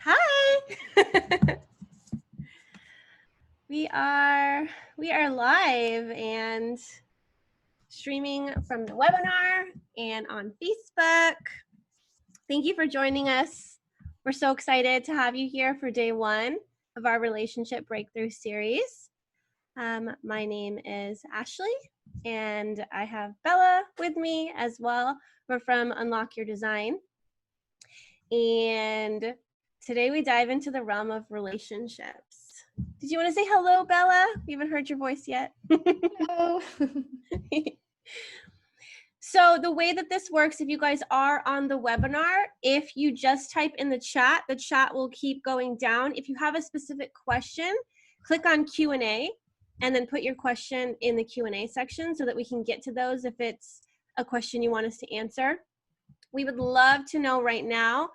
Hi. we are live and streaming from the webinar and on Facebook. Thank you for joining us. We're so excited to have you here for day one of our relationship breakthrough series. My name is Ashley and I have Bella with me as well. We're from Unlock Your Design. And today we dive into the realm of relationships. Did you want to say hello, Bella? We haven't heard your voice yet. Hello. So the way that this works, if you guys are on the webinar, if you just type in the chat will keep going down. If you have a specific question, click on Q&A and then put your question in the Q&A section so that we can get to those if it's a question you want us to answer. We would love to know right now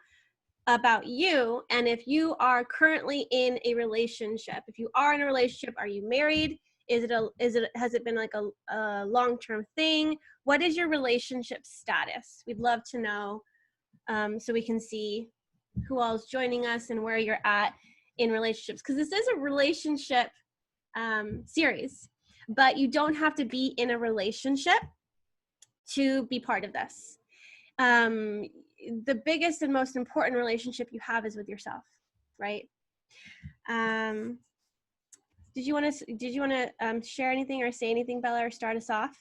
about you, and if you are currently in a relationship. If you are in a relationship, are you married? Has it been like a long-term thing? What is your relationship status? We'd love to know, so we can see who all is joining us and where you're at in relationships, because this is a relationship series, but you don't have to be in a relationship to be part of this. The biggest and most important relationship you have is with yourself, right? Did you want to share anything or say anything, Bella, or start us off?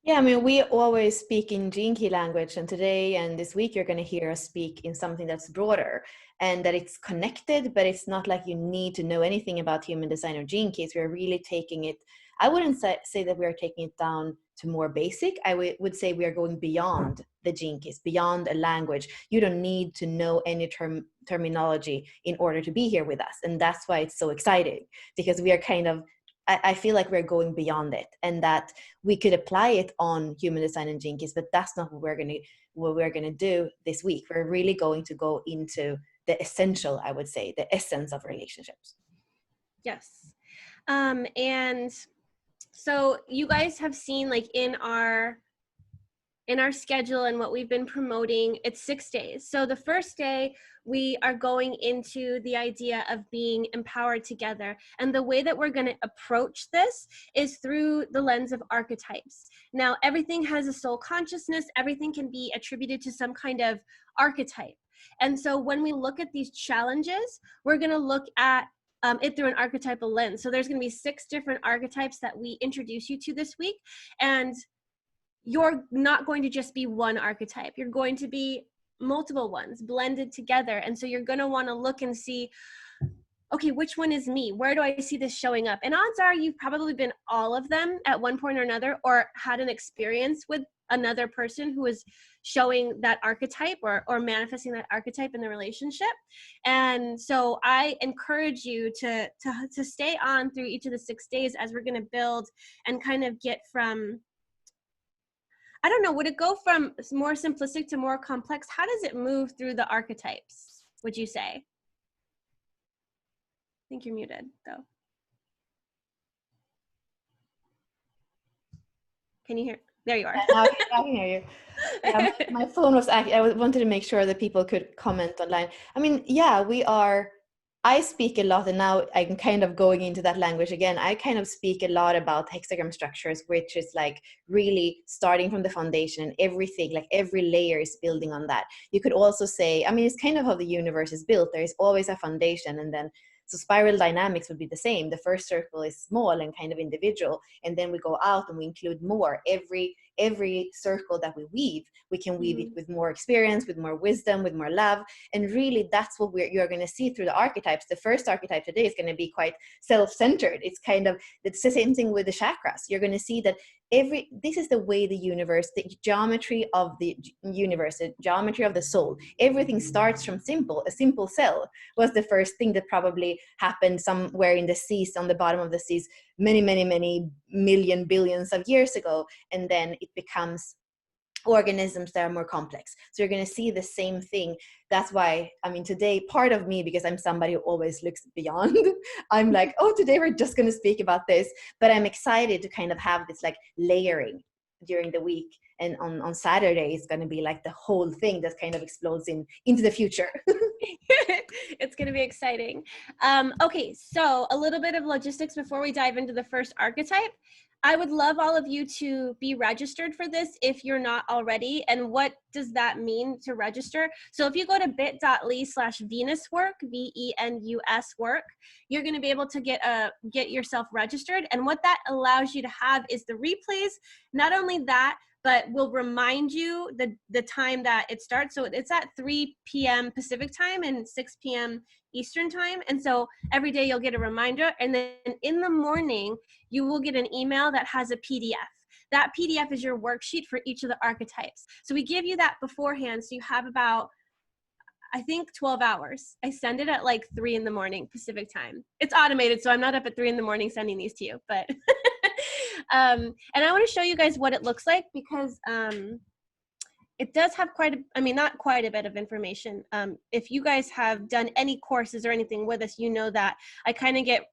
Yeah, I mean, we always speak in Gene Key language, and today and this week you're going to hear us speak in something that's broader and that it's connected, but it's not like you need to know anything about human design or Gene Keys. We're really taking it, I wouldn't say that we are taking it down to more basic. I would say we are going beyond the Gene Keys, beyond a language. You don't need to know any terminology in order to be here with us. And that's why it's so exciting, because we are kind of, I feel like we're going beyond it, and that we could apply it on human design and Gene Keys, but that's not what we're gonna do this week. We're really going to go into the essential, I would say, the essence of relationships. Yes. And so you guys have seen, like, in our schedule and what we've been promoting, it's 6 days. So the first day, we are going into the idea of being empowered together. And the way that we're going to approach this is through the lens of archetypes. Now, everything has a soul consciousness. Everything can be attributed to some kind of archetype. And so when we look at these challenges, we're going to look at it through an archetypal lens. So there's going to be 6 different archetypes that we introduce you to this week. And you're not going to just be one archetype. You're going to be multiple ones blended together. And so you're going to want to look and see, okay, which one is me? Where do I see this showing up? And odds are you've probably been all of them at one point or another, or had an experience with another person who is showing that archetype or manifesting that archetype in the relationship. And so I encourage you to stay on through each of the 6 days as we're going to build and kind of get from, I don't know, would it go from more simplistic to more complex? How does it move through the archetypes, would you say? I think you're muted, though. Can you hear? There you are. Now I can hear you. Yeah, my phone was acting. I wanted to make sure that people could comment online. I mean, yeah, I speak a lot, and now I'm kind of going into that language again. I kind of speak a lot about hexagram structures, which is like really starting from the foundation, and everything, like every layer is building on that. You could also say, I mean, it's kind of how the universe is built. There is always a foundation, and then so spiral dynamics would be the same. The first circle is small and kind of individual, and then we go out and we include more. Every circle that we weave, we can weave it with more experience, with more wisdom, with more love. And really, that's what you're going to see through the archetypes. The first archetype today is going to be quite self-centered. It's the same thing with the chakras. You're going to see that this is the way the universe, the geometry of the universe, the geometry of the soul, everything starts from a simple cell was the first thing that probably happened somewhere in the seas, on the bottom of the seas, many million billions of years ago. And then it becomes organisms that are more complex. So you're going to see the same thing. That's why, I mean, today, part of me, because I'm somebody who always looks beyond, I'm like, oh, today we're just going to speak about this. But I'm excited to kind of have this like layering during the week And on Saturday, it's going to be like the whole thing that kind of explodes into the future. It's going to be exciting. Okay, so a little bit of logistics before we dive into the first archetype. I would love all of you to be registered for this if you're not already. And what does that mean to register? So if you go to bit.ly/venuswork, VENUS work, you're going to be able to get yourself registered. And what that allows you to have is the replays. Not only that, but we'll remind you the time that it starts. So it's at 3 p.m. Pacific time and 6 p.m. Eastern time. And so every day you'll get a reminder. And then in the morning, you will get an email that has a PDF. That PDF is your worksheet for each of the archetypes. So we give you that beforehand. So you have about, I think, 12 hours. I send it at like 3 in the morning Pacific time. It's automated, so I'm not up at 3 in the morning sending these to you, but and I want to show you guys what it looks like, because it does have not quite a bit of information. If you guys have done any courses or anything with us, you know that I kind of get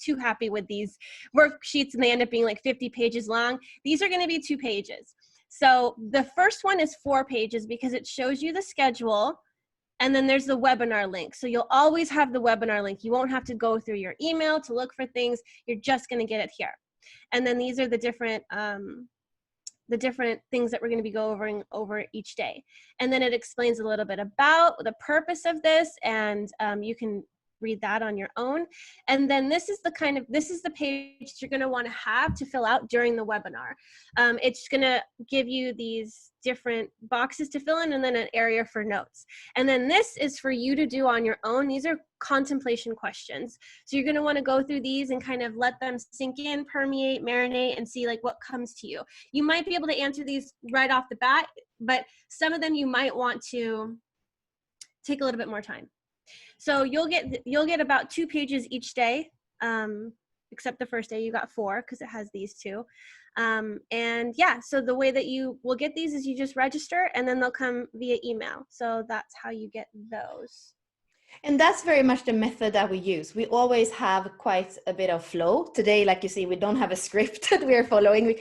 too happy with these worksheets, and they end up being like 50 pages long. These are going to be 2 pages. So the first one is 4 pages because it shows you the schedule, and then there's the webinar link. So you'll always have the webinar link. You won't have to go through your email to look for things. You're just going to get it here. And then these are the different things that we're going to be going over each day. And then it explains a little bit about the purpose of this, and you can read that on your own. And then this is the page you're going to want to have to fill out during the webinar. It's going to give you these different boxes to fill in, and then an area for notes. And then this is for you to do on your own. These are contemplation questions. So you're going to want to go through these and kind of let them sink in, permeate, marinate, and see like what comes to you. You might be able to answer these right off the bat, but some of them you might want to take a little bit more time. So you'll get about 2 pages each day, except the first day you got 4 because it has these 2. And yeah, so the way that you will get these is you just register, and then they'll come via email. So that's how you get those. And that's very much the method that we use. We always have quite a bit of flow. Today, like you see, we don't have a script that we are following.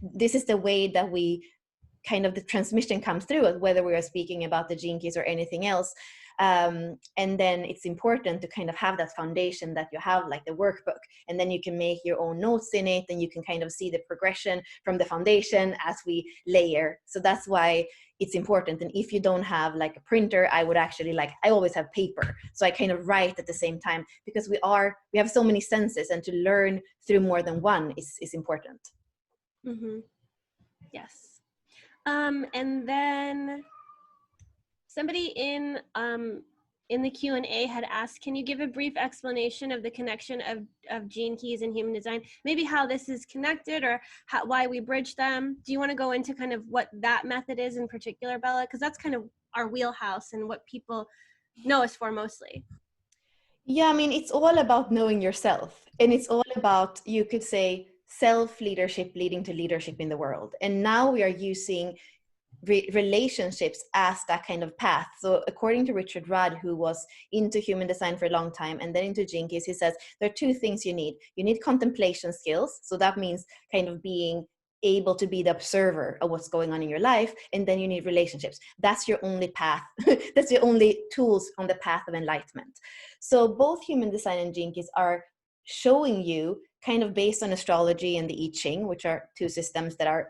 This is the way that the transmission comes through, whether we are speaking about the gene keys or anything else. And then it's important to kind of have that foundation that you have, like the workbook, and then you can make your own notes in it, and you can kind of see the progression from the foundation as we layer. So that's why it's important. And if you don't have like a printer, I would actually I always have paper. So I kind of write at the same time, because we have so many senses, and to learn through more than one is important. Mm-hmm. Yes. And then somebody in the Q&A had asked, can you give a brief explanation of the connection of gene keys and human design? Maybe how this is connected, or why we bridge them. Do you want to go into kind of what that method is in particular, Bella? Because that's kind of our wheelhouse and what people know us for mostly. Yeah, I mean, it's all about knowing yourself. And it's all about, you could say, self-leadership leading to leadership in the world. And now we are using relationships as that kind of path. So according to Richard Rudd, who was into human design for a long time and then into gene keys, he says there are 2 things you need. You need contemplation skills. So that means kind of being able to be the observer of what's going on in your life. And then you need relationships. That's your only path. That's your only tools on the path of enlightenment. So both human design and gene keys are showing you, kind of based on astrology and the I Ching, which are 2 systems that are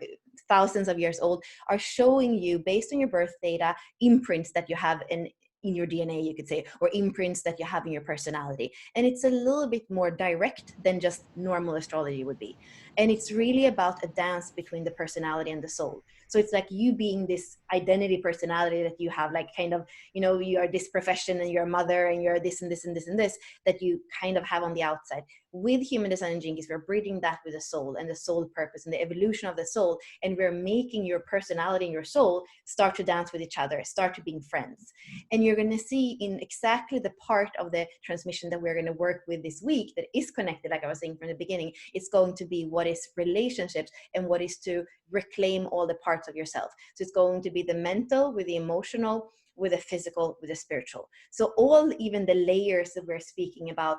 thousands of years old, are showing you, based on your birth data, imprints that you have in your DNA, you could say, or imprints that you have in your personality. And it's a little bit more direct than just normal astrology would be. And it's really about a dance between the personality and the soul. So it's like you being this identity personality that you have, like kind of, you are this profession and you're a mother and you're this and this and this and this, that you kind of have on the outside. With human design and gene keys, we're bridging that with the soul and the soul purpose and the evolution of the soul. And we're making your personality and your soul start to dance with each other, start to being friends. And you're going to see in exactly the part of the transmission that we're going to work with this week that is connected, like I was saying from the beginning, it's going to be what is relationships and what is to reclaim all the parts of yourself. So it's going to be the mental with the emotional, with the physical, with the spiritual. So all, even the layers that we're speaking about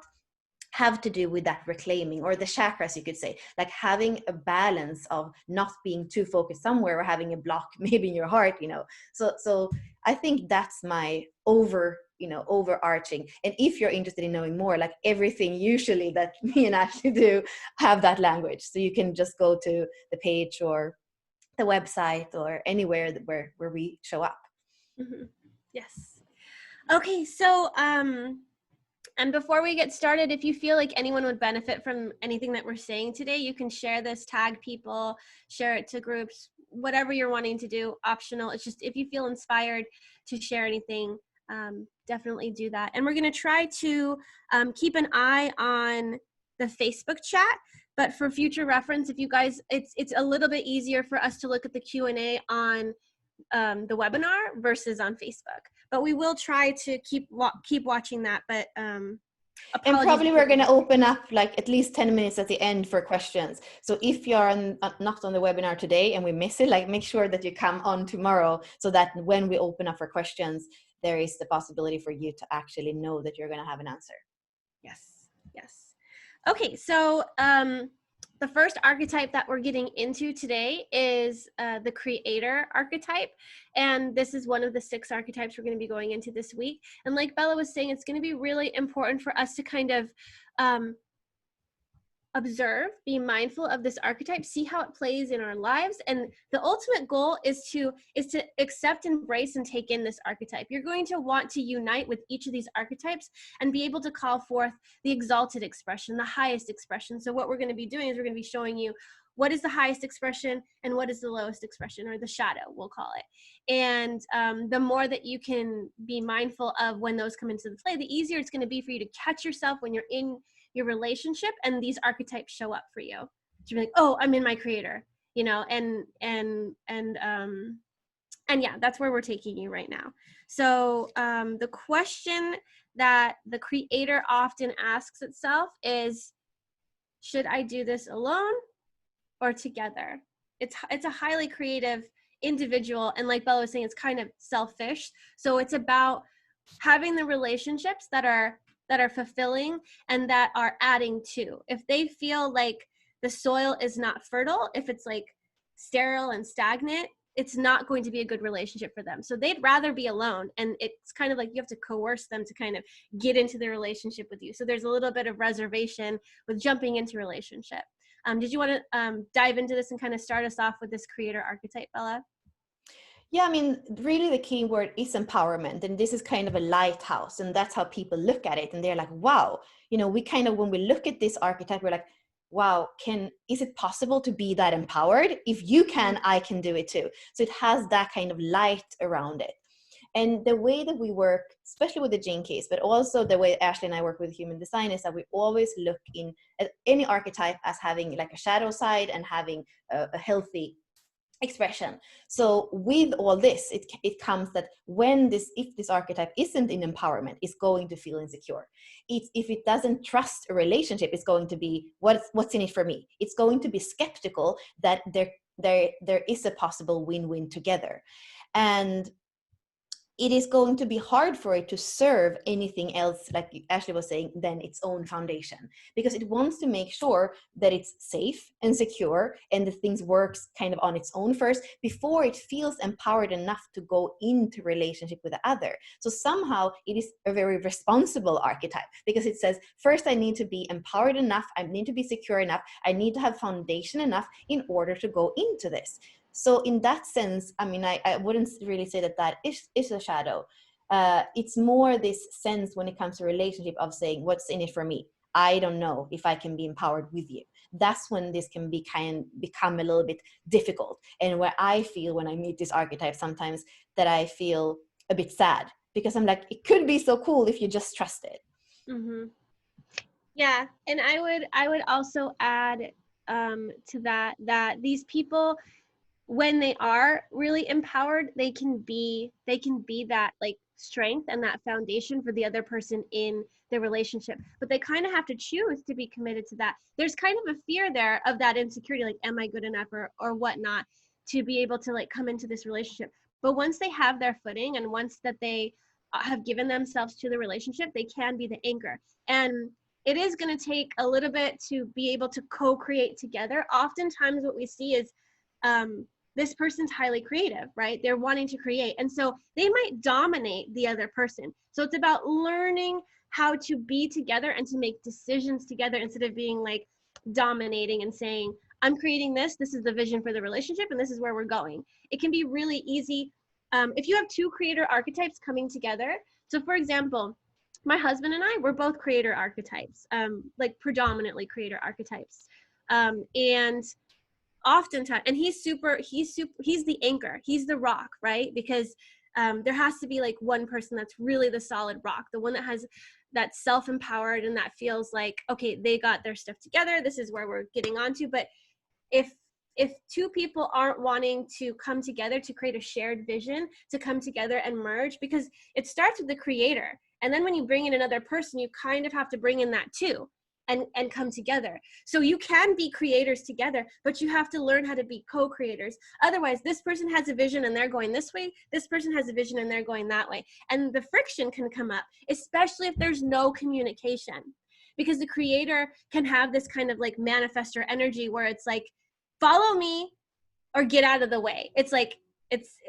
have to do with that reclaiming, or the chakras, you could say, like having a balance of not being too focused somewhere or having a block maybe in your heart, you know. So I think that's my overarching. And if you're interested in knowing more, like everything usually that me and Ashley do have that language, so you can just go to the page or the website or anywhere where we show up. Mm-hmm. Yes. Okay, so and before we get started, if you feel like anyone would benefit from anything that we're saying today, you can share this, tag people, share it to groups, whatever you're wanting to do, optional. It's just if you feel inspired to share anything, definitely do that. And we're going to try to keep an eye on the Facebook chat. But for future reference, if you guys, it's a little bit easier for us to look at the Q&A on the webinar versus on Facebook. But we will try to keep watching that. But and probably we're going to open up like at least 10 minutes at the end for questions. So if you're not on the webinar today and we miss it, like make sure that you come on tomorrow, so that when we open up for questions, there is the possibility for you to actually know that you're going to have an answer. Yes. Yes. Okay. So the first archetype that we're getting into today is the Creator Archetype. And this is one of the 6 archetypes we're going to be going into this week. And like Bella was saying, it's going to be really important for us to kind of observe, be mindful of this archetype, see how it plays in our lives. And the ultimate goal is to accept, embrace, and take in this archetype. You're going to want to unite with each of these archetypes and be able to call forth the exalted expression, the highest expression. So what we're going to be doing is we're going to be showing you what is the highest expression and what is the lowest expression, or the shadow, we'll call it. And the more that you can be mindful of when those come into the play, the easier it's going to be for you to catch yourself when you're in your relationship and these archetypes show up for you. So you're like, oh, I'm in my Creator, you know, and yeah, that's where we're taking you right now. So the question that the Creator often asks itself is, should I do this alone or together? It's a highly creative individual, and like Bella was saying, it's kind of selfish. So it's about having the relationships that are fulfilling and that are adding to. If they feel like the soil is not fertile, if it's like sterile and stagnant, it's not going to be a good relationship for them. So they'd rather be alone. And it's kind of like you have to coerce them to kind of get into the relationship with you. So there's a little bit of reservation with jumping into relationship. Did you want to dive into this and kind of start us off with this Creator archetype, Bella? Yeah, I mean, really the key word is empowerment. And this is kind of a lighthouse. And that's how people look at it. And they're like, wow, you know, we kind of, when we look at this archetype, we're like, wow, is it possible to be that empowered? If you can, I can do it too. So it has that kind of light around it. And the way that we work, especially with the gene case, but also the way Ashley and I work with human design, is that we always look at any archetype as having like a shadow side and having a healthy expression. So with all this, it comes that if this archetype isn't in empowerment, it's going to feel insecure. If it doesn't trust a relationship, it's going to be what's in it for me. It's going to be skeptical that there is a possible win-win together. And it is going to be hard for it to serve anything else, like Ashley was saying, than its own foundation, because it wants to make sure that it's safe and secure and the things works kind of on its own first before it feels empowered enough to go into relationship with the other. So somehow it is a very responsible archetype, because it says, first I need to be empowered enough, I need to be secure enough, I need to have foundation enough in order to go into this. So in that sense, I mean, I wouldn't really say that is a shadow. It's more this sense when it comes to relationship of saying, what's in it for me? I don't know if I can be empowered with you. That's when this can become a little bit difficult. And where I feel when I meet this archetype sometimes that I feel a bit sad, because I'm like, it could be so cool if you just trust it. Mm-hmm. Yeah. And I would also add to that these people, when they are really empowered, they can be that like strength and that foundation for the other person in their relationship. But they kind of have to choose to be committed to that. There's kind of a fear there of that insecurity, like, am I good enough or whatnot, to be able to like come into this relationship. But once they have their footing and once that they have given themselves to the relationship, they can be the anchor. And it is going to take a little bit to be able to co-create together. Oftentimes what we see is this person's highly creative, right? They're wanting to create. And so they might dominate the other person. So it's about learning how to be together and to make decisions together instead of being like dominating and saying, I'm creating this. This is the vision for the relationship and this is where we're going. It can be really easy if you have two creator archetypes coming together. So for example, my husband and I, we're both creator archetypes, like predominantly creator archetypes. And oftentimes, and he's the anchor, he's the rock, right? Because there has to be like one person that's really the solid rock, the one that has that self-empowered and that feels like, okay, they got their stuff together, this is where we're getting onto. But if two people aren't wanting to come together to create a shared vision, to come together and merge, because it starts with the creator, and then when you bring in another person, you kind of have to bring in that too, and come together. So you can be creators together, but you have to learn how to be co-creators. Otherwise, this person has a vision and they're going this way, this person has a vision and they're going that way, and the friction can come up, especially if there's no communication, because the creator can have this kind of like manifestor energy where it's like, follow me or get out of the way. It's like,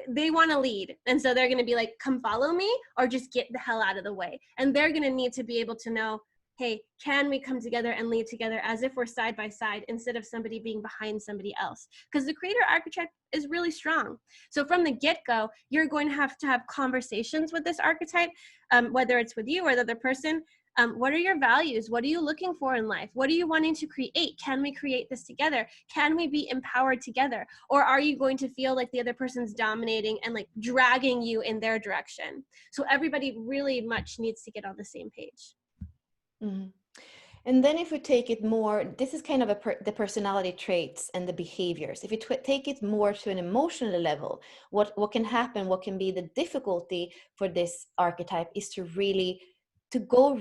they want to lead, and so they're going to be like, come follow me or just get the hell out of the way. And they're going to need to be able to know, hey, can we come together and lead together as if we're side by side instead of somebody being behind somebody else? Because the creator archetype is really strong. So from the get-go, you're going to have conversations with this archetype, whether it's with you or the other person. What are your values? What are you looking for in life? What are you wanting to create? Can we create this together? Can we be empowered together? Or are you going to feel like the other person's dominating and like dragging you in their direction? So everybody really much needs to get on the same page. Mm-hmm. And then if we take it more, this is kind of the personality traits and the behaviors. If you take it more to an emotional level, what can happen, what can be the difficulty for this archetype is to go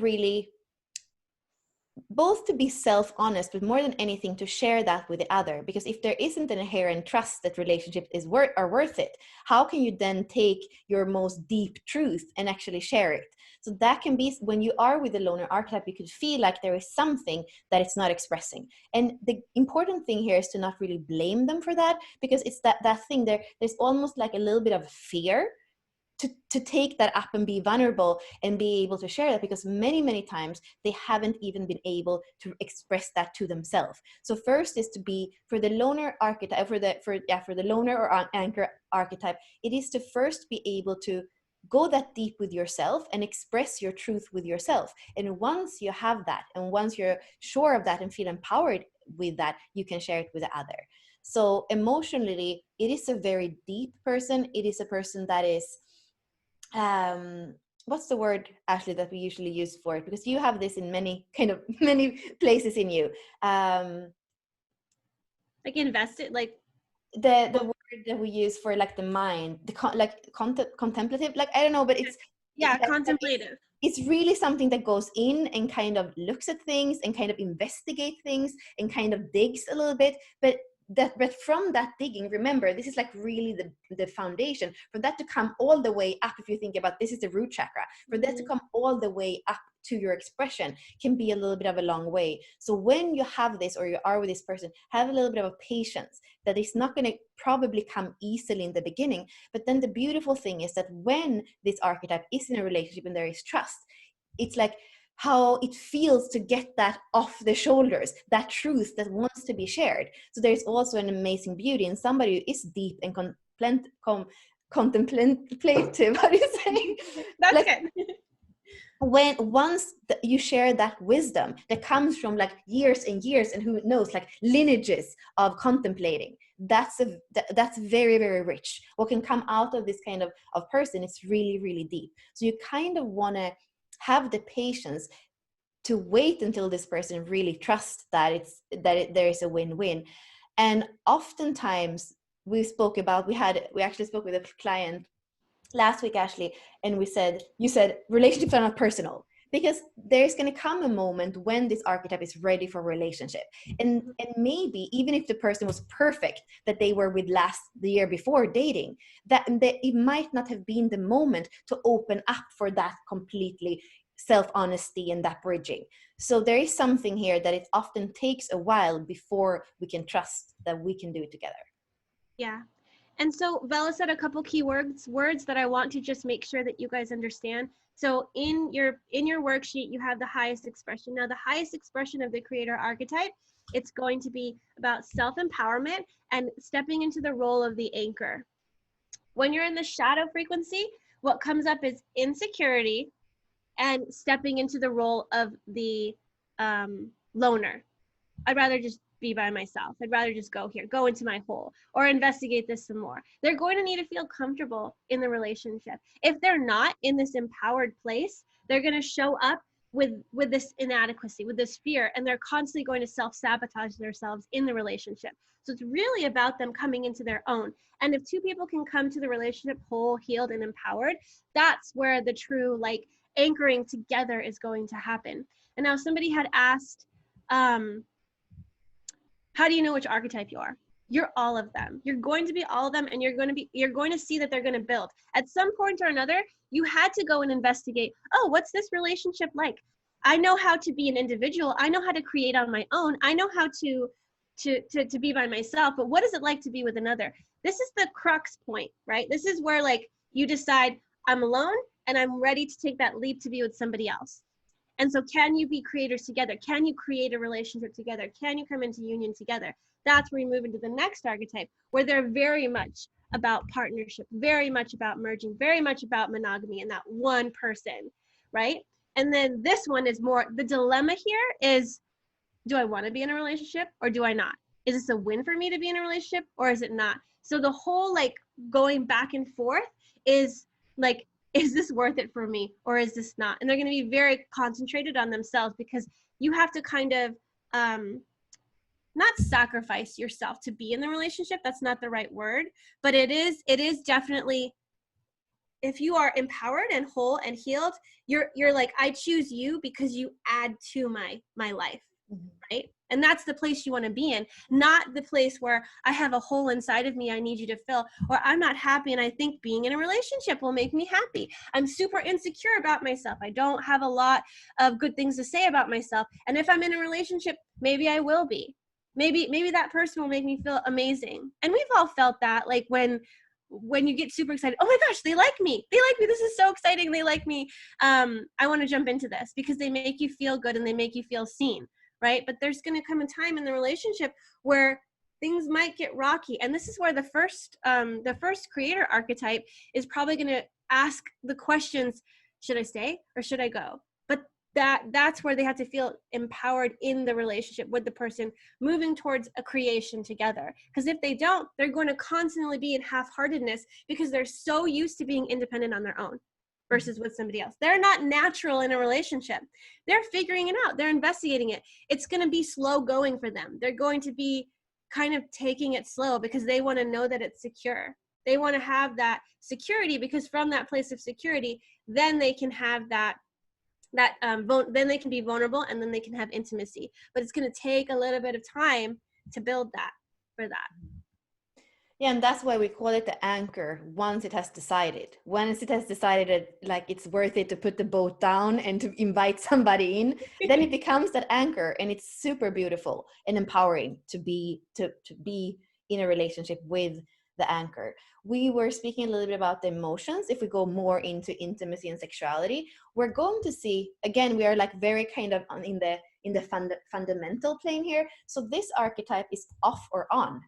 both to be self-honest, but more than anything to share that with the other. Because if there isn't an inherent trust that relationships are worth it, how can you then take your most deep truth and actually share it? So that can be, when you are with the loner archetype, you could feel like there is something that it's not expressing. And the important thing here is to not really blame them for that, because it's that thing there's almost like a little bit of fear to take that up and be vulnerable and be able to share that, because many times they haven't even been able to express that to themselves. So first is to be, for the loner archetype, for the loner or anchor archetype, it is to first be able to go that deep with yourself and express your truth with yourself. And once you have that, and once you're sure of that and feel empowered with that, you can share it with the other. So emotionally, it is a very deep person. It is a person that is what's the word, Ashley, that we usually use for it, because you have this in many places in you, like invested, like the word that we use for like the mind, contemplative, like I don't know, but it's contemplative. It's really something that goes in and kind of looks at things and kind of investigate things and kind of digs a little bit, but from that digging, remember, this is like really the foundation. For that to come all the way up, if you think about this is the root chakra, for that to come all the way up to your expression can be a little bit of a long way. So when you have this, or you are with this person, have a little bit of a patience, that it's not going to probably come easily in the beginning. But then the beautiful thing is that when this archetype is in a relationship and there is trust, it's like how it feels to get that off the shoulders, that truth that wants to be shared. So there's also an amazing beauty in somebody who is deep and contemplative. How do you say? That's like, good. Once you share that wisdom that comes from like years and years, and who knows, like lineages of contemplating, that's very, very rich. What can come out of this kind of person is really, really deep. So you kind of want to have the patience to wait until this person really trusts that there is a win-win. And oftentimes we actually spoke with a client last week, Ashley, and you said relationships are not personal, because there's going to come a moment when this archetype is ready for a relationship. And maybe even if the person was perfect that they were with the year before dating, that it might not have been the moment to open up for that completely self-honesty and that bridging. So there is something here that it often takes a while before we can trust that we can do it together. Yeah. And so Bella said a couple key words that I want to just make sure that you guys understand. So in your worksheet, you have the highest expression. Now, the highest expression of the creator archetype, it's going to be about self-empowerment and stepping into the role of the anchor. When you're in the shadow frequency, what comes up is insecurity and stepping into the role of the loner. I'd rather just be by myself. I'd rather just go into my hole or investigate this some more. They're going to need to feel comfortable in the relationship. If they're not in this empowered place, they're going to show up with this inadequacy, with this fear, and they're constantly going to self-sabotage themselves in the relationship. So it's really about them coming into their own. And if two people can come to the relationship whole, healed, and empowered, that's where the true like anchoring together is going to happen. And now somebody had asked, how do you know which archetype you are? You're all of them. You're going to be all of them, and you're going to see that they're going to build. At some point or another, you had to go and investigate, oh, what's this relationship like? I know how to be an individual. I know how to create on my own. I know how to be by myself, but what is it like to be with another? This is the crux point, right? This is where like you decide, I'm alone and I'm ready to take that leap to be with somebody else. And so can you be creators together? Can you create a relationship together? Can you come into union together? That's where we move into the next archetype, where they're very much about partnership, very much about merging, very much about monogamy and that one person, right? And then this one is more, the dilemma here is, do I want to be in a relationship or do I not? Is this a win for me to be in a relationship or is it not? So the whole like going back and forth is like, is this worth it for me or is this not? And they're going to be very concentrated on themselves because you have to kind of not sacrifice yourself to be in the relationship. That's not the right word, but it is definitely, if you are empowered and whole and healed, you're like, I choose you because you add to my life, right? And that's the place you want to be in, not the place where I have a hole inside of me I need you to fill, or I'm not happy and I think being in a relationship will make me happy. I'm super insecure about myself. I don't have a lot of good things to say about myself. And if I'm in a relationship, maybe I will be. Maybe that person will make me feel amazing. And we've all felt that, like when you get super excited, oh my gosh, they like me, this is so exciting, they like me, I want to jump into this, because they make you feel good and they make you feel seen, right? But there's going to come a time in the relationship where things might get rocky, and this is where the first creator archetype is probably going to ask the questions, should I stay or should I go? But that's where they have to feel empowered in the relationship with the person, moving towards a creation together. Because if they don't, they're going to constantly be in half-heartedness because they're so used to being independent on their own versus with somebody else. They're not natural in a relationship. They're figuring it out. They're investigating it. It's going to be slow going for them. They're going to be kind of taking it slow because they want to know that it's secure. They want to have security, because from that place of security, then they can have then they can be vulnerable, and then they can have intimacy. But it's going to take a little bit of time to build that for that. Yeah, and that's why we call it the anchor. Once it has decided, once it has decided like it's worth it to put the boat down and to invite somebody in, then it becomes that anchor, and it's super beautiful and empowering to be in a relationship with the anchor. We were speaking a little bit about the emotions. If we go more into intimacy and sexuality, we're going to see, again, we are like very kind of in the fundamental plane here. So this archetype is off or on.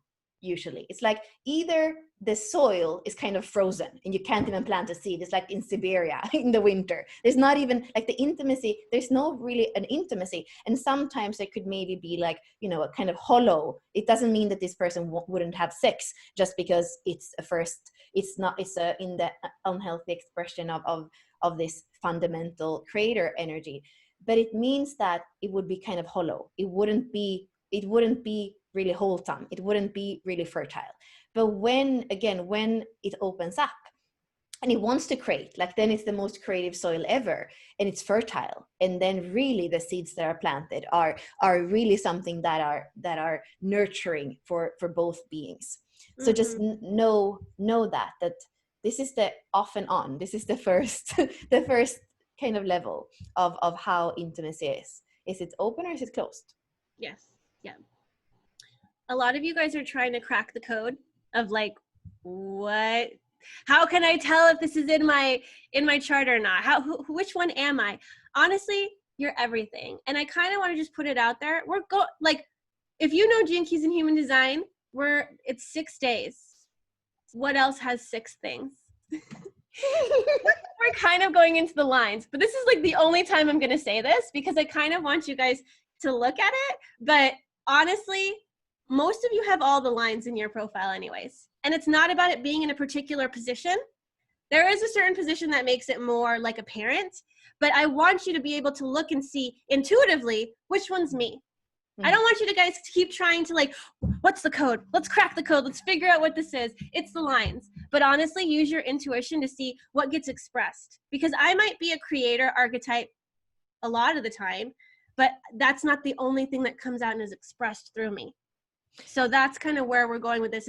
Usually it's like either the soil is kind of frozen and you can't even plant a seed. It's like in Siberia in the winter. There's not even like the intimacy. There's no really an intimacy. And sometimes it could maybe be like, a kind of hollow. It doesn't mean that this person wouldn't have sex just because it's in the unhealthy expression of this fundamental creator energy. But it means that it would be kind of hollow. It wouldn't be really wholesome. It wouldn't be really fertile. But when it opens up and it wants to create, like then it's the most creative soil ever, and it's fertile. And then really the seeds that are planted are really something that are nurturing for both beings. So Mm-hmm. just know that this is the off and on. This is the first kind of level of how intimacy is. Is it open or is it closed? Yes. Yeah. A lot of you guys are trying to crack the code of like, what? How can I tell if this is in my chart or not? Which one am I? Honestly, you're everything. And I kind of want to just put it out there. Like, if you know Gene Keys in Human Design, it's 6 days. What else has 6 things? We're kind of going into the lines, but this is like the only time I'm going to say this because I kind of want you guys to look at it. But honestly, most of you have all the lines in your profile anyways. And it's not about it being in a particular position. There is a certain position that makes it more like apparent, but I want you to be able to look and see intuitively which one's me. I don't want you to guys to keep trying to like, what's the code? Let's crack the code. Let's figure out what this is. It's the lines. But honestly, use your intuition to see what gets expressed. Because I might be a creator archetype a lot of the time, but that's not the only thing that comes out and is expressed through me. So that's kind of where we're going with this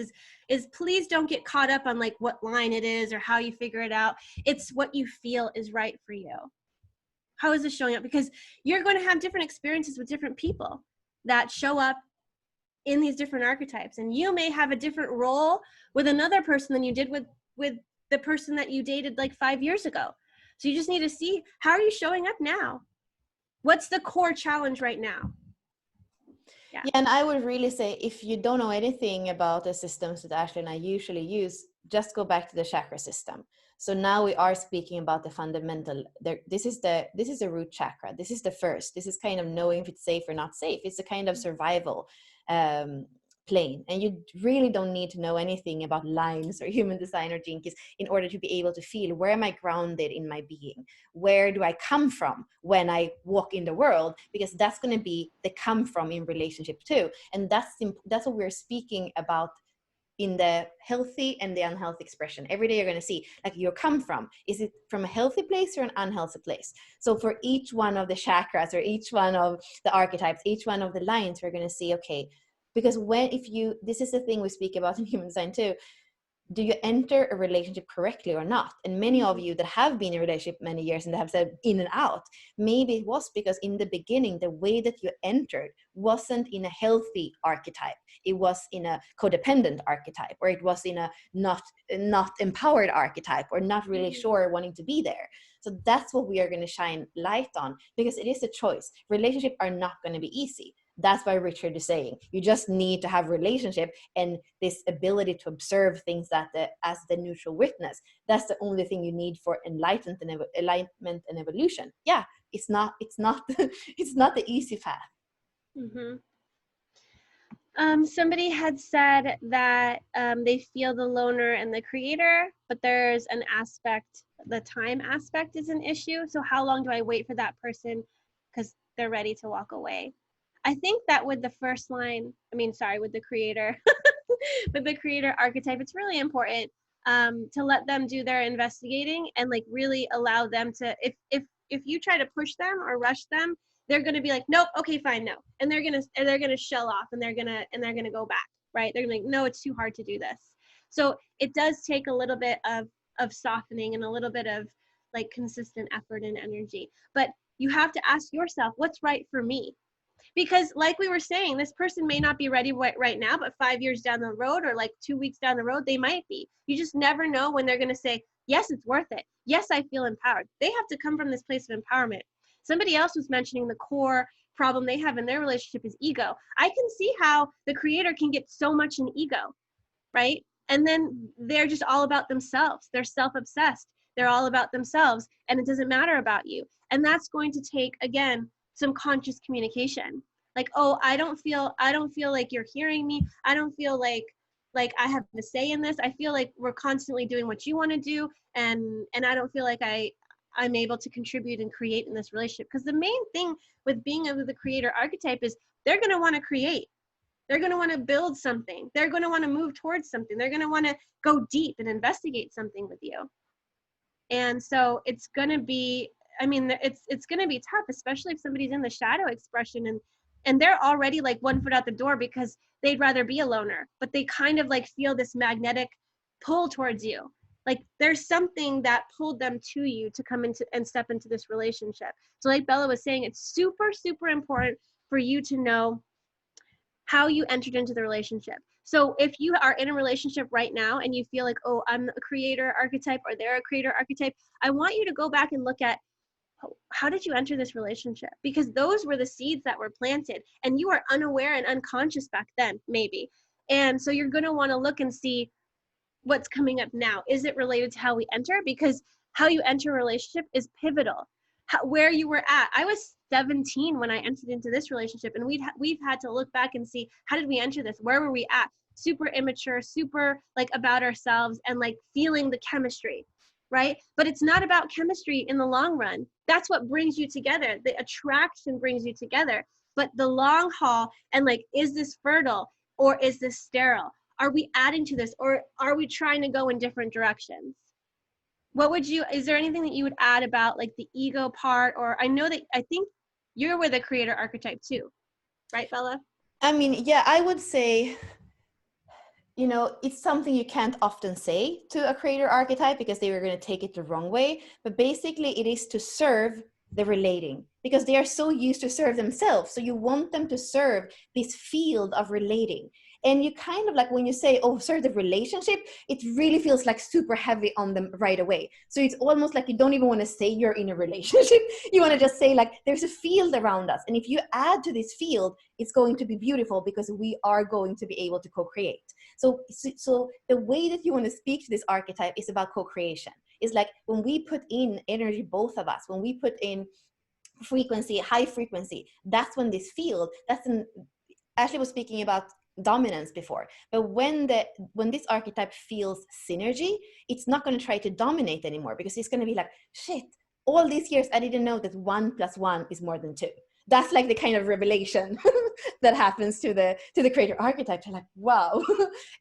is please don't get caught up on like what line it is or how you figure it out. It's what you feel is right for you. How is this showing up? Because you're going to have different experiences with different people that show up in these different archetypes. And you may have a different role with another person than you did with the person that you dated like 5 years ago. So you just need to see, how are you showing up now? What's the core challenge right now? Yeah, and I would really say if you don't know anything about the systems that Ashley and I usually use, just go back to the chakra system. So now we are speaking about the fundamental. This is the root chakra. This is the first. This is kind of knowing if it's safe or not safe. It's a kind of survival plane, and you really don't need to know anything about lines or human design or Gene Keys in order to be able to feel, where am I grounded in my being? Where do I come from when I walk in the world? Because that's going to be the come from in relationship too, and that's what we're speaking about in the healthy and the unhealthy expression. Every day you're going to see like your come from. Is it from a healthy place or an unhealthy place? So for each one of the chakras or each one of the archetypes, each one of the lines, we're going to see, okay, because this is the thing we speak about in human design too. Do you enter a relationship correctly or not? And many of you that have been in a relationship many years and have said in and out, maybe it was because in the beginning, the way that you entered wasn't in a healthy archetype. It was in a codependent archetype, or it was in a not empowered archetype, or not really sure wanting to be there. So that's what we are going to shine light on, because it is a choice. Relationships are not going to be easy. That's why Richard is saying you just need to have relationship and this ability to observe things as the neutral witness. That's the only thing you need for enlightenment and evolution. Yeah, it's not it's not the easy path. Mm-hmm. Somebody had said that they feel the loner and the creator, but there's an aspect, the time aspect is an issue. So how long do I wait for that person because they're ready to walk away? I think that with the first line, with the creator, with the creator archetype, it's really important to let them do their investigating and like really allow them to, if you try to push them or rush them, they're going to be like, nope, okay, fine, no. And they're going to shell off and they're going to go back, right? They're going to be like, no, it's too hard to do this. So it does take a little bit of softening and a little bit of like consistent effort and energy. But you have to ask yourself, what's right for me? Because like we were saying, this person may not be ready right now, but 5 years down the road or like 2 weeks down the road, they might be. You just never know when they're going to say, yes, it's worth it. Yes, I feel empowered. They have to come from this place of empowerment. Somebody else was mentioning the core problem they have in their relationship is ego. I can see how the creator can get so much in ego, right? And then they're just all about themselves. They're self-obsessed. They're all about themselves, and it doesn't matter about you. And that's going to take, again, some conscious communication. Like, oh, I don't feel like you're hearing me. I don't feel like I have a say in this. I feel like we're constantly doing what you want to do, and I don't feel like I'm able to contribute and create in this relationship. Because the main thing with being of the creator archetype is they're going to want to create. They're going to want to build something. They're going to want to move towards something. They're going to want to go deep and investigate something with you. And so it's going to be, it's going to be tough, especially if somebody's in the shadow expression and they're already like 1 foot out the door because they'd rather be a loner, but they kind of like feel this magnetic pull towards you. Like there's something that pulled them to you to come into and step into this relationship. So like Bella was saying, it's super, super important for you to know how you entered into the relationship. So if you are in a relationship right now and you feel like, oh, I'm a creator archetype or they're a creator archetype, I want you to go back and look at, how did you enter this relationship? Because those were the seeds that were planted and you are unaware and unconscious back then, maybe. And so you're going to want to look and see what's coming up now. Is it related to how we enter? Because how you enter a relationship is pivotal. Where you were at. I was 17 when I entered into this relationship, and we've had to look back and see, how did we enter this? Where were we at? Super immature, super like about ourselves and like feeling the chemistry, right? But it's not about chemistry in the long run. That's what brings you together. The attraction brings you together. But the long haul and like, is this fertile or is this sterile? Are we adding to this or are we trying to go in different directions? Is there anything that you would add about like the ego part? Or I think you're with a creator archetype too, right, Bella? I mean, yeah, I would say, it's something you can't often say to a creator archetype because they were going to take it the wrong way. But basically it is to serve the relating because they are so used to serve themselves. So you want them to serve this field of relating. And you kind of like when you say, oh, serve the relationship, it really feels like super heavy on them right away. So it's almost like you don't even want to say you're in a relationship. You want to just say like, there's a field around us. And if you add to this field, it's going to be beautiful because we are going to be able to co-create. So the way that you want to speak to this archetype is about co-creation. It's like when we put in energy, both of us, when we put in frequency, high frequency, that's when this field, Ashley was speaking about dominance before, but when this archetype feels synergy, it's not going to try to dominate anymore because it's going to be like, shit, all these years I didn't know that 1 + 1 is more than 2. That's like the kind of revelation that happens to the creator archetype. They're like, wow.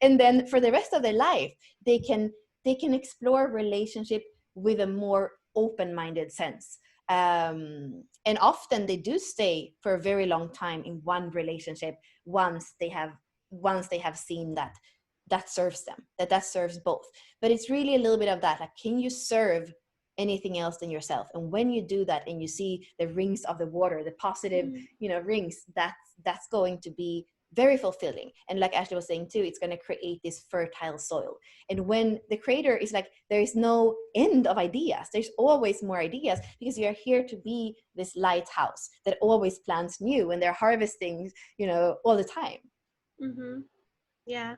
And then for the rest of their life, they can explore relationship with a more open-minded sense. And often they do stay for a very long time in one relationship once they have seen that serves them, that serves both. But it's really a little bit of that, like, can you serve anything else than yourself? And when you do that and you see the rings of the water, the positive rings, that's going to be very fulfilling. And like Ashley was saying too, it's going to create this fertile soil. And when the creator is like, there is no end of ideas, there's always more ideas because you're here to be this lighthouse that always plants new and they're harvesting all the time. Mm-hmm. Yeah.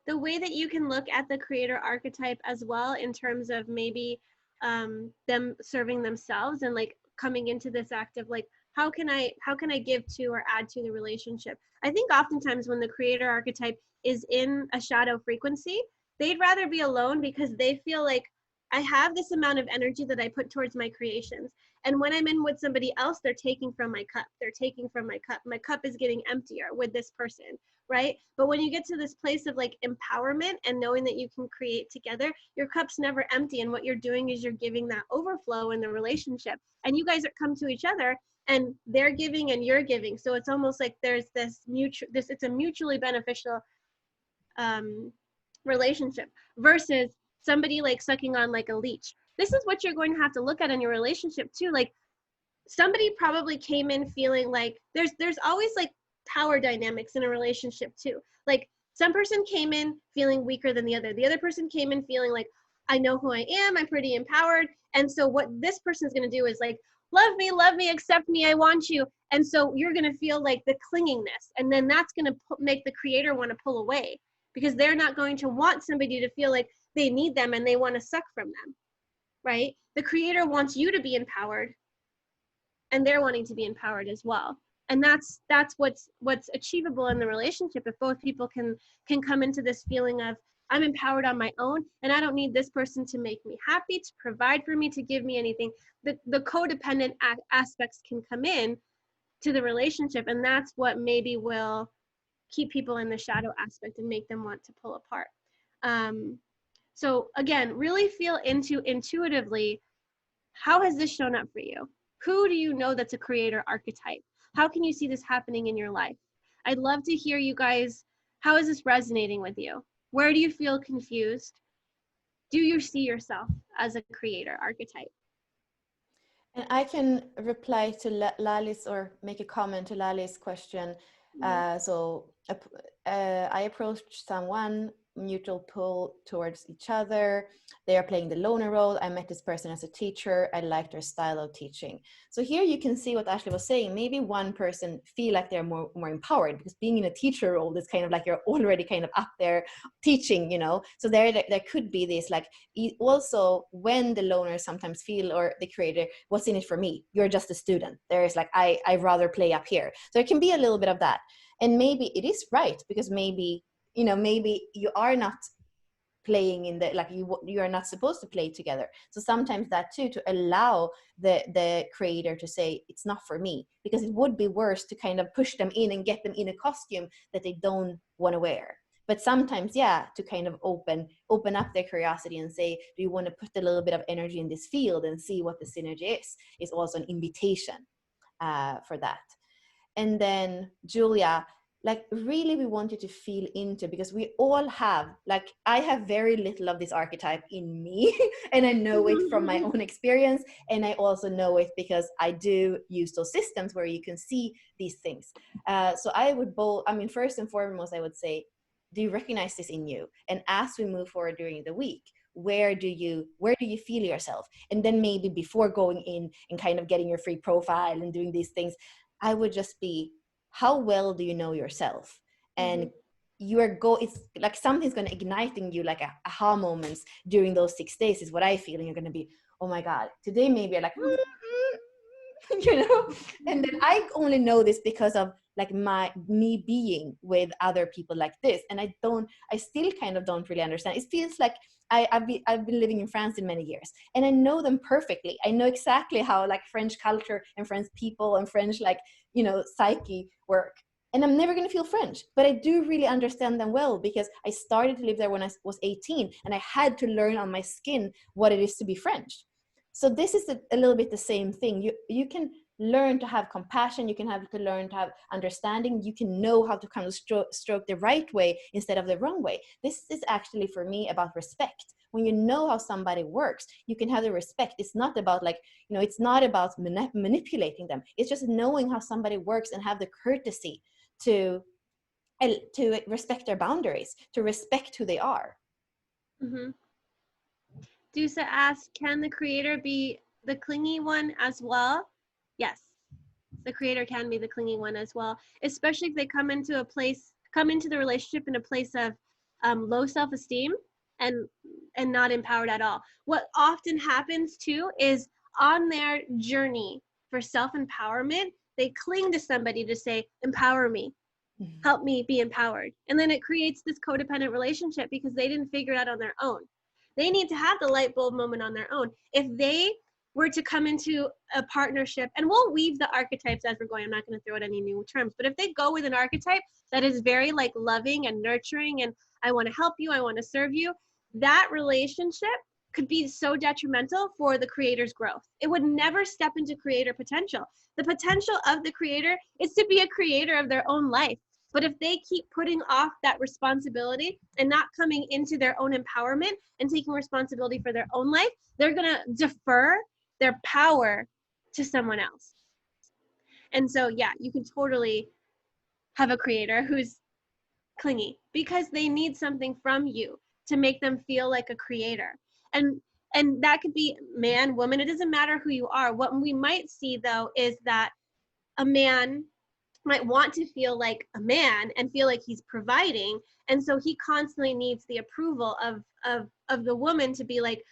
The way that you can look at the creator archetype as well in terms of maybe them serving themselves and like coming into this act of like, how can I give to or add to the relationship? I think oftentimes when the creator archetype is in a shadow frequency, they'd rather be alone because they feel like, I have this amount of energy that I put towards my creations. And when I'm in with somebody else, they're taking from my cup. They're taking from my cup. My cup is getting emptier with this person, right? But when you get to this place of like empowerment and knowing that you can create together, your cup's never empty. And what you're doing is you're giving that overflow in the relationship. And you guys come to each other and they're giving and you're giving. So it's almost like there's it's a mutually beneficial relationship versus somebody like sucking on like a leech. This is what you're going to have to look at in your relationship too. Like somebody probably came in feeling like there's always like power dynamics in a relationship too. Like some person came in feeling weaker than the other person came in feeling like, I know who I am, I'm pretty empowered. And so what this person is going to do is like, love me, accept me, I want you. And so you're going to feel like the clingingness, and then that's going to make the creator want to pull away because they're not going to want somebody to feel like they need them and they want to suck from them, right? The creator wants you to be empowered and they're wanting to be empowered as well. And that's what's achievable in the relationship if both people can come into this feeling of, I'm empowered on my own and I don't need this person to make me happy, to provide for me, to give me anything. The codependent aspects can come in to the relationship, and that's what maybe will keep people in the shadow aspect and make them want to pull apart. So again, really feel into intuitively, how has this shown up for you? Who do you know that's a creator archetype? How can you see this happening in your life? I'd love to hear you guys, how is this resonating with you? Where do you feel confused? do you see yourself as a creator archetype? And I can reply to Lali's, or make a comment to Lali's question. I approached someone, mutual pull towards each other. They are playing the loner role. I met this person as a teacher. I liked their style of teaching. So here you can see what Ashley was saying. Maybe one person feel like they're more empowered, because being in a teacher role is kind of like you're already kind of up there teaching, So there could be this, like, also when the loner sometimes feel, or the creator, what's in it for me? You're just a student. There's like, I'd rather play up here. So it can be a little bit of that. And maybe it is right, because maybe you are not playing in the, like, you are not supposed to play together. So sometimes that too, to allow the creator to say it's not for me, because it would be worse to kind of push them in and get them in a costume that they don't want to wear. But sometimes, yeah, to kind of open up their curiosity and say, do you want to put a little bit of energy in this field and see what the synergy is also an invitation for that. And then Julia, like, really we want you to feel into, because we all have, like, I have very little of this archetype in me and I know it from my own experience, and I also know it because I do use those systems where you can see these things. So first and foremost, I would say, do you recognize this in you? And as we move forward during the week, where do you feel yourself? And then maybe before going in and kind of getting your free profile and doing these things, I would just be, how well do you know yourself? And it's like something's going to ignite in you, like aha moments during those 6 days is what I feel. And you're going to be, oh my God, today maybe you're like, and then I only know this because of like me being with other people like this. And I still kind of don't really understand. It feels like I've been living in France in many years, and I know them perfectly. I know exactly how like French culture and French people and French psyche work. And I'm never going to feel French, but I do really understand them well, because I started to live there when I was 18, and I had to learn on my skin what it is to be French. So this is a little bit the same thing. You can learn to have compassion. You can have to learn to have understanding. You can know how to kind of stroke the right way instead of the wrong way. This is actually for me about respect. When you know how somebody works, you can have the respect. It's not about it's not about manipulating them. It's just knowing how somebody works and have the courtesy to respect their boundaries, to respect who they are. Mm-hmm. Dusa asked, can the creator be the clingy one as well? Yes, the creator can be the clingy one as well, especially if they come into the relationship in a place of low self-esteem and not empowered at all. What often happens too is, on their journey for self-empowerment, they cling to somebody to say, empower me, help me be empowered. And then it creates this codependent relationship because they didn't figure it out on their own. They need to have the light bulb moment on their own. If they were to come into a partnership, and we'll weave the archetypes as we're going, I'm not going to throw out any new terms, but if they go with an archetype that is very like loving and nurturing, and I want to help you, I want to serve you, that relationship could be so detrimental for the creator's growth. It would never step into creator potential. The potential of the creator is to be a creator of their own life. But if they keep putting off that responsibility and not coming into their own empowerment and taking responsibility for their own life, they're going to defer their power to someone else. And so, yeah, you can totally have a creator who's clingy because they need something from you to make them feel like a creator. And that could be man, woman, it doesn't matter who you are. What we might see though is that a man might want to feel like a man and feel like he's providing, and so he constantly needs the approval of the woman to be like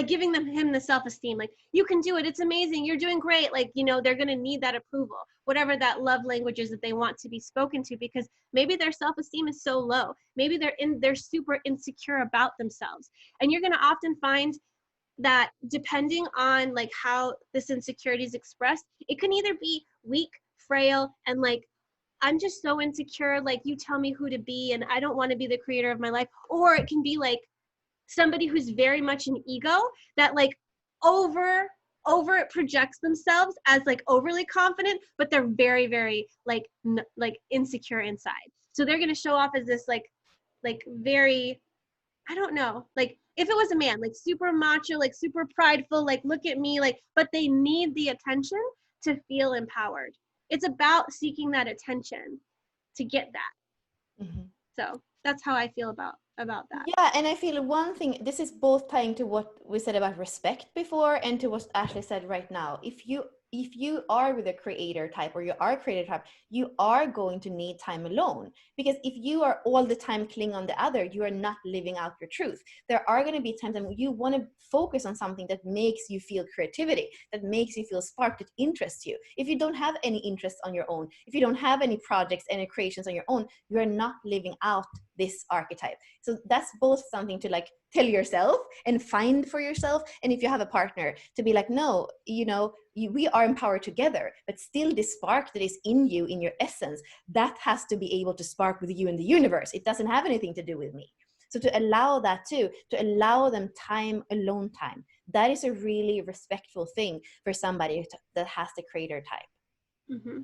giving him the self-esteem, like, you can do it, it's amazing, you're doing great, they're going to need that approval, whatever that love language is that they want to be spoken to, because maybe their self-esteem is so low, maybe they're super insecure about themselves. And you're going to often find that depending on like how this insecurity is expressed, it can either be weak, frail, and like, I'm just so insecure, like, you tell me who to be and I don't want to be the creator of my life. Or it can be like somebody who's very much an ego that like over projects themselves as like overly confident, but they're very, very like insecure inside. So they're going to show off as this like very, I don't know, like if it was a man, like super macho, like super prideful, like look at me, like, but they need the attention to feel empowered. It's about seeking that attention to get that. Mhm. So that's how I feel about that. Yeah, and I feel one thing, this is both tying to what we said about respect before and to what Ashley said right now. If you are with a creator type or you are a creator type, you are going to need time alone, because if you are all the time clinging on the other, you are not living out your truth. There are going to be times when you want to focus on something that makes you feel creativity, that makes you feel spark, that interests you. If you don't have any interests on your own, if you don't have any projects, any creations on your own, you are not living out this archetype. So that's both something to like tell yourself and find for yourself. And if you have a partner, to be like, no, we are empowered together, but still this spark that is in you, in your essence, that has to be able to spark with you in the universe. It doesn't have anything to do with me. So to allow that too, to allow them time, alone time, that is a really respectful thing for somebody that has the creator type. Mm-hmm.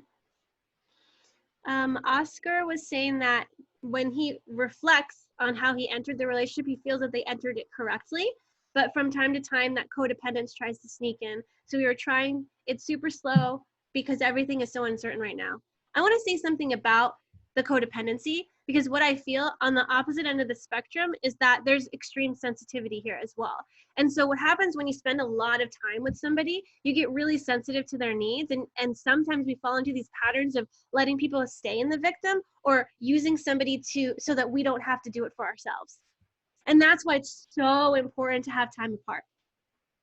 Oscar was saying that when he reflects on how he entered the relationship, he feels that they entered it correctly. But from time to time, that codependence tries to sneak in. So we were trying, it's super slow because everything is so uncertain right now. I want to say something about the codependency, because what I feel on the opposite end of the spectrum is that there's extreme sensitivity here as well. And so what happens when you spend a lot of time with somebody, you get really sensitive to their needs. And sometimes we fall into these patterns of letting people stay in the victim or using somebody so that we don't have to do it for ourselves. And that's why it's so important to have time apart.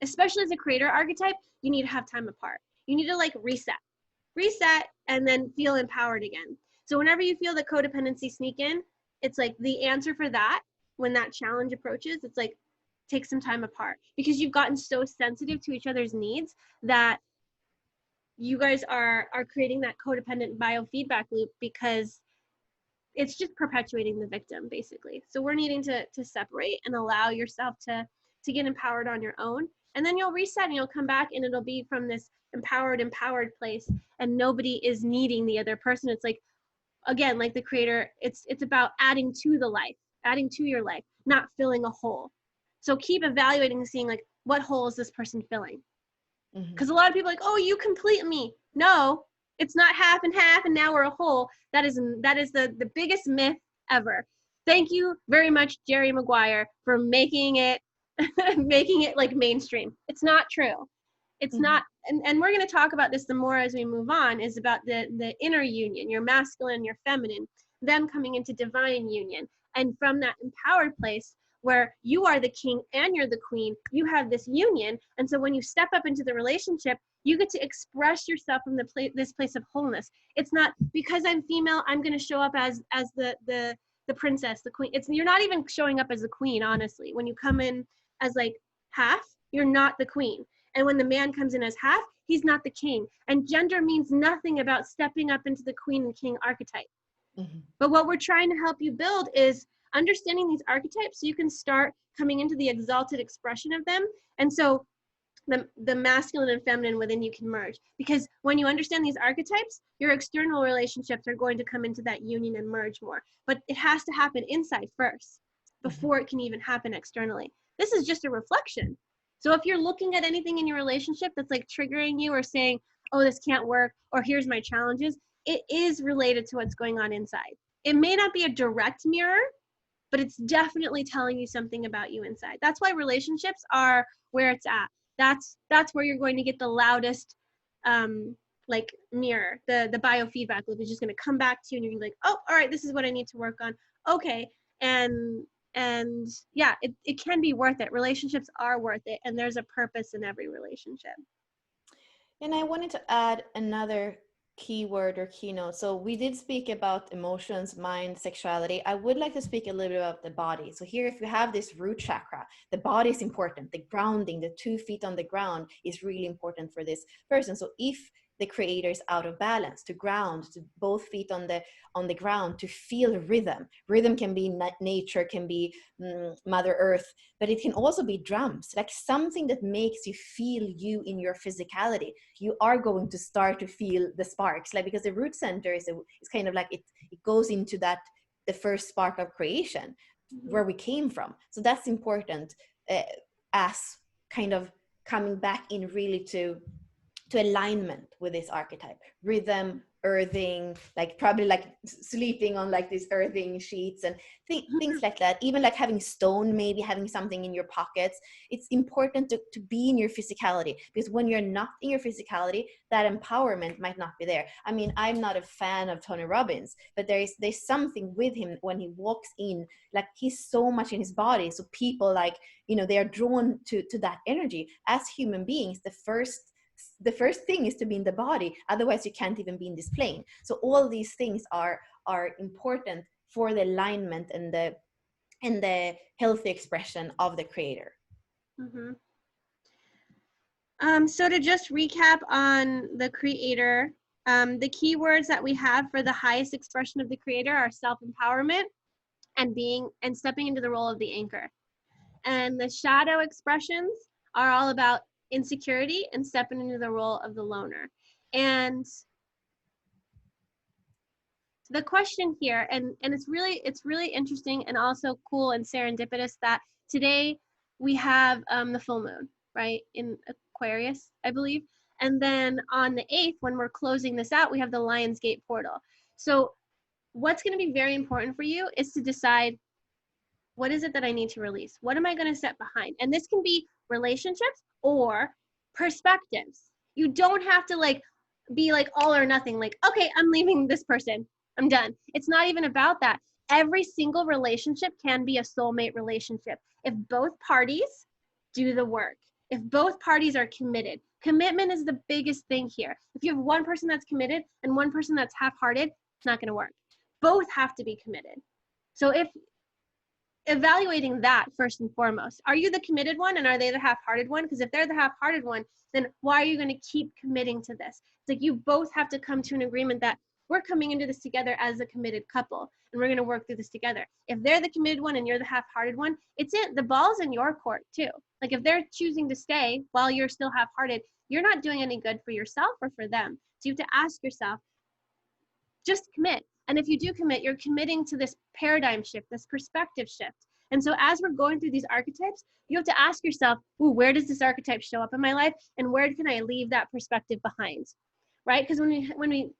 Especially as a creator archetype, you need to have time apart. You need to like reset, and then feel empowered again. So whenever you feel the codependency sneak in, it's like the answer for that, when that challenge approaches, it's like, take some time apart, because you've gotten so sensitive to each other's needs that you guys are creating that codependent biofeedback loop, because it's just perpetuating the victim basically. So we're needing to separate and allow yourself to get empowered on your own, and then you'll reset and you'll come back, and it'll be from this empowered place, and nobody is needing the other person. It's like, again, like the creator, it's about adding to the life, adding to your life, not filling a hole. So keep evaluating and seeing like, what hole is this person filling? Because a lot of people are like, oh, you complete me. No, it's not half and half and now we're a whole. That is the biggest myth ever. Thank you very much, Jerry Maguire, for making it like mainstream. It's not true. It's not, and we're going to talk about this the more as we move on, is about the inner union, your masculine, your feminine, them coming into divine union. And from that empowered place, where you are the king and you're the queen, you have this union. And so when you step up into the relationship, you get to express yourself from this place of wholeness. It's not because I'm female, I'm going to show up as the princess, the queen. You're not even showing up as the queen, honestly. When you come in as like half, you're not the queen. And when the man comes in as half, he's not the king. And gender means nothing about stepping up into the queen and king archetype. But what we're trying to help you build is understanding these archetypes so you can start coming into the exalted expression of them. And so the masculine and feminine within you can merge. Because when you understand these archetypes, your external relationships are going to come into that union and merge more. But it has to happen inside first before it can even happen externally. This is just a reflection. So if you're looking at anything in your relationship that's like triggering you or saying, oh, this can't work, or here's my challenges, it is related to what's going on inside. It may not be a direct mirror, but it's definitely telling you something about you inside. That's why relationships are where it's at. That's where you're going to get the loudest like mirror. The biofeedback loop is just going to come back to you, and you're like, oh, all right, this is what I need to work on. Okay. And yeah, it can be worth it. Relationships are worth it, and there's a purpose in every relationship. And I wanted to add another keyword or keynote. So we did speak about emotions, mind, sexuality. I would like to speak a little bit about the body. So here, if you have this root chakra, the body is important. The grounding, the 2 feet on the ground is really important for this person. So if the creator is out of balance, to ground, to both feet on the ground, to feel rhythm. Rhythm can be nature, can be Mother Earth, but it can also be drums, like something that makes you feel you in your physicality. You are going to start to feel the sparks, like, because the root center is kind of like it goes into that, the first spark of creation, where we came from. So that's important as kind of coming back in really to alignment with this archetype, rhythm, earthing, like probably like sleeping on like these earthing sheets and things like that. Even like having stone, maybe having something in your pockets. It's important to be in your physicality, because when you're not in your physicality, that empowerment might not be there. I mean, I'm not a fan of Tony Robbins, but there's something with him when he walks in, like he's so much in his body, so people like, you know, they are drawn to that energy. As human beings, the first thing is to be in the body, otherwise you can't even be in this plane. So all these things are important for the alignment and the healthy expression of the creator. Mm-hmm. So to just recap on the creator, the key words that we have for the highest expression of the creator are self-empowerment and stepping into the role of the anchor. And the shadow expressions are all about insecurity and stepping into the role of the loner. And the question here, and it's really interesting and also cool and serendipitous that today we have the full moon, right, in Aquarius, I believe. And then on the 8th, when we're closing this out, we have the Lion's Gate portal. So what's going to be very important for you is to decide, what is it that I need to release? What am I going to set behind? And this can be relationships or perspectives. You don't have to like be like all or nothing, like, okay, I'm leaving this person, I'm done. It's not even about that. Every single relationship can be a soulmate relationship if both parties do the work, if both parties are committed. Commitment is the biggest thing here. If you have one person that's committed and one person that's half-hearted, it's not going to work. Both have to be committed. So if evaluating that first and foremost, are you the committed one and are they the half-hearted one? Because if they're the half-hearted one, then why are you going to keep committing to this? It's like you both have to come to an agreement that we're coming into this together as a committed couple and we're going to work through this together. If they're the committed one and you're the half-hearted one, the ball's in your court too. Like if they're choosing to stay while you're still half-hearted, you're not doing any good for yourself or for them. So you have to ask yourself, just commit. And if you do commit, you're committing to this paradigm shift, this perspective shift. And so as we're going through these archetypes, you have to ask yourself, ooh, where does this archetype show up in my life? And where can I leave that perspective behind? Right? Because when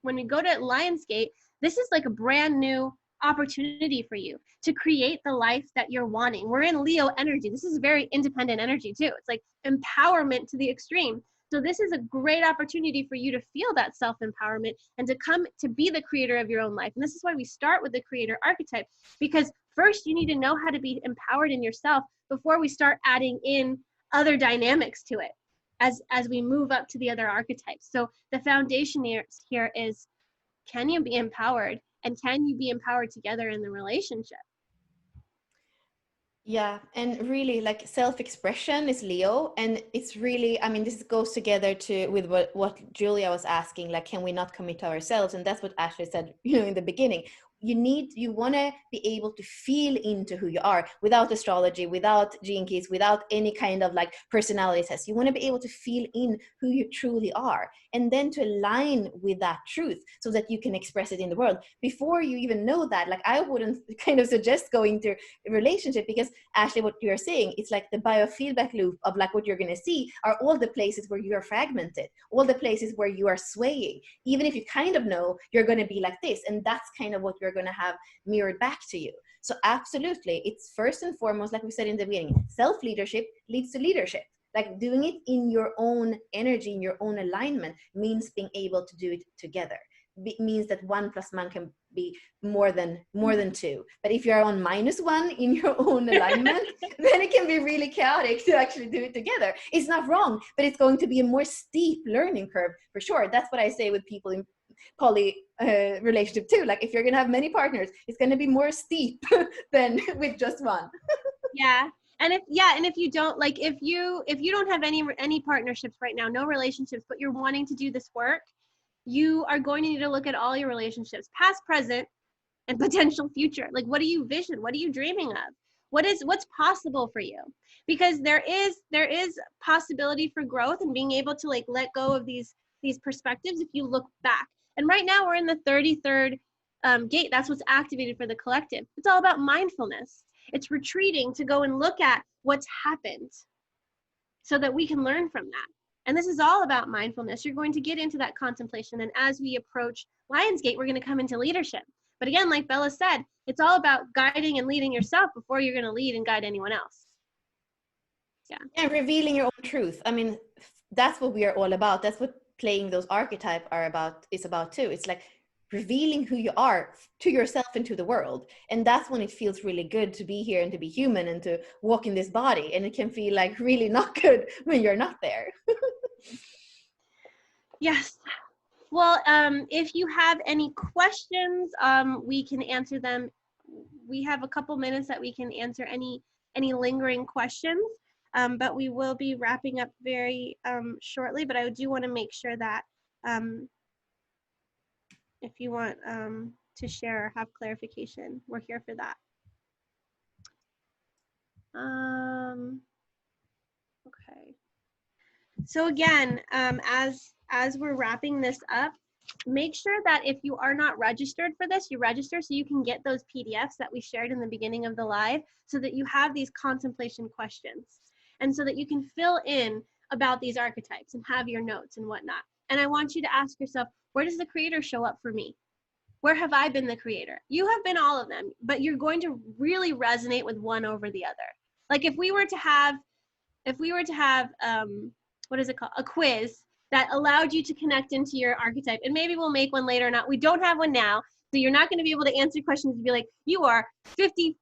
we go to Lionsgate, this is like a brand new opportunity for you to create the life that you're wanting. We're in Leo energy. This is very independent energy too. It's like empowerment to the extreme. So this is a great opportunity for you to feel that self-empowerment and to come to be the creator of your own life. And this is why we start with the creator archetype, because first you need to know how to be empowered in yourself before we start adding in other dynamics to it as we move up to the other archetypes. So the foundation here is, can you be empowered, and can you be empowered together in the relationship? Yeah, and really like self-expression is Leo, and it's really, I mean, this goes together with what Julia was asking, like, can we not commit to ourselves? And that's what Ashley said, in the beginning. You want to be able to feel into who you are without astrology, without gene keys, without any kind of like personality test. You want to be able to feel in who you truly are, and then to align with that truth so that you can express it in the world. Before you even know that, like, I wouldn't kind of suggest going to a relationship, because Ashley, what you're saying, it's like the biofeedback loop of like what you're going to see are all the places where you are fragmented, all the places where you are swaying. Even if you kind of know you're going to be like this, and that's kind of what you're going to have mirrored back to you. So absolutely, it's first and foremost, like we said in the beginning, self-leadership leads to leadership. Like doing it in your own energy, in your own alignment, means being able to do it together. It means that 1 + 1 can be more than 2. But if you're on -1 in your own alignment, then it can be really chaotic to actually do it together. It's not wrong, but it's going to be a more steep learning curve for sure. That's what I say with people in poly relationship too. Like if you're gonna have many partners, it's gonna be more steep than with just one. Yeah. And if you don't, like, if you don't have any partnerships right now, no relationships, but you're wanting to do this work, you are going to need to look at all your relationships, past, present, and potential future. Like, what do you vision? What are you dreaming of? What's possible for you? Because there is possibility for growth and being able to like let go of these perspectives if you look back. And right now we're in the 33rd gate. That's what's activated for the collective. It's all about mindfulness. It's retreating to go and look at what's happened so that we can learn from that. And this is all about mindfulness. You're going to get into that contemplation. And as we approach Lionsgate, we're going to come into leadership. But again, like Bella said, it's all about guiding and leading yourself before you're going to lead and guide anyone else. Yeah. And revealing your own truth. I mean, that's what we are all about. That's what playing those archetypes is about too. It's like revealing who you are to yourself and to the world. And that's when it feels really good to be here and to be human and to walk in this body. And it can feel like really not good when you're not there. Yes. Well, if you have any questions, we can answer them. We have a couple minutes that we can answer any lingering questions, but we will be wrapping up very shortly. But I do want to make sure that if you want to share or have clarification, we're here for that. Okay. So again, as we're wrapping this up, make sure that if you are not registered for this, you register so you can get those PDFs that we shared in the beginning of the live, so that you have these contemplation questions and so that you can fill in about these archetypes and have your notes and whatnot. And I want you to ask yourself, where does the creator show up for me? Where have I been the creator? You have been all of them, but you're going to really resonate with one over the other. Like if we were to have what is it called? A quiz that allowed you to connect into your archetype. And maybe we'll make one later or not. We don't have one now. So you're not going to be able to answer questions and be like, you are 55%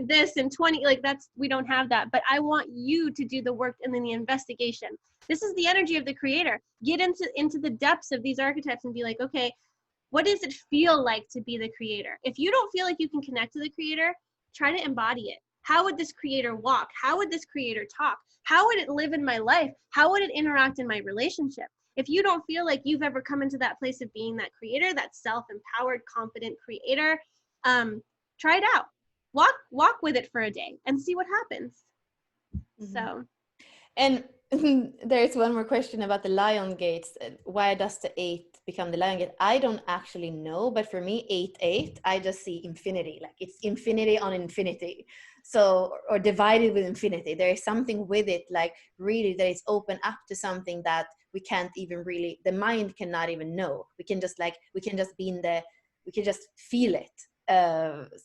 this and 20, like we don't have that. But I want you to do the work and then the investigation. This is the energy of the creator. Get into the depths of these archetypes and be like, okay, what does it feel like to be the creator? If you don't feel like you can connect to the creator, try to embody it. How would this creator walk? How would this creator talk? How would it live in my life? How would it interact in my relationship? If you don't feel like you've ever come into that place of being that creator, that self-empowered, confident creator, try it out. Walk with it for a day and see what happens. Mm-hmm. So. And there's one more question about the lion gates. Why does the 8 become the lion gate? I don't actually know, but for me, 8, I just see infinity. Like it's infinity on infinity. So, or divided with infinity. There is something with it, like really that is open up to something that we can't even really, the mind cannot even know. We can just feel it.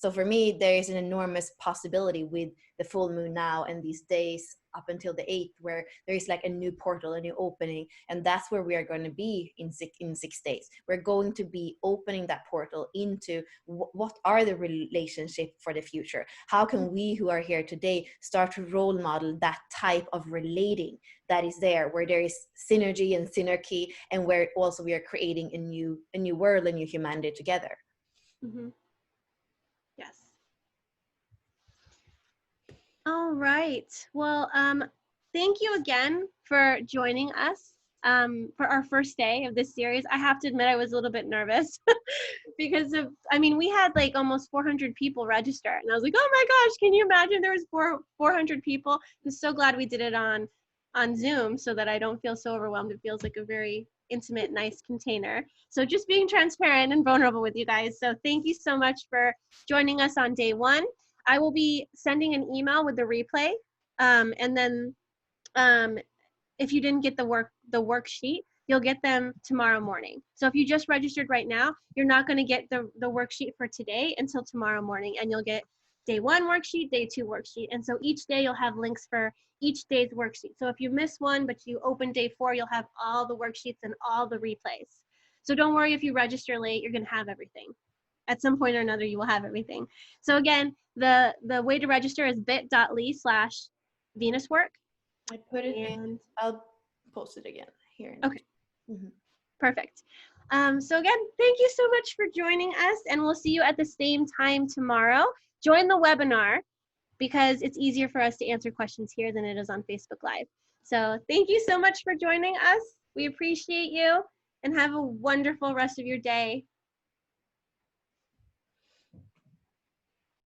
So for me, there is an enormous possibility with the full moon now and these days up until the 8th, where there is like a new portal, a new opening, and that's where we are going to be in 6 days. We're going to be opening that portal into what are the relationships for the future. How can we who are here today start to role model that type of relating that is there, where there is synergy and synergy, and where also we are creating a new world, a new humanity together. Mm-hmm. Yes. All right. Well, thank you again for joining us for our first day of this series. I have to admit I was a little bit nervous because we had like almost 400 people register, and I was like, oh my gosh, can you imagine there was 400 people? I'm so glad we did it on Zoom so that I don't feel so overwhelmed. It feels like a very intimate, nice container. So just being transparent and vulnerable with you guys. So thank you so much for joining us on day 1. I will be sending an email with the replay. And then if you didn't get the worksheet, you'll get them tomorrow morning. So if you just registered right now, you're not going to get the worksheet for today until tomorrow morning. And you'll get day 1 worksheet, day 2 worksheet. And so each day you'll have links for each day's worksheet. So if you miss one, but you open day 4, you'll have all the worksheets and all the replays. So don't worry if you register late, you're going to have everything. At some point or another, you will have everything. So again, the way to register is bit.ly/VenusWork. I put it in. I'll post it again here. Okay. Mm-hmm. Perfect. So again, thank you so much for joining us, and we'll see you at the same time tomorrow. Join the webinar because it's easier for us to answer questions here than it is on Facebook Live. So thank you so much for joining us. We appreciate you, and have a wonderful rest of your day.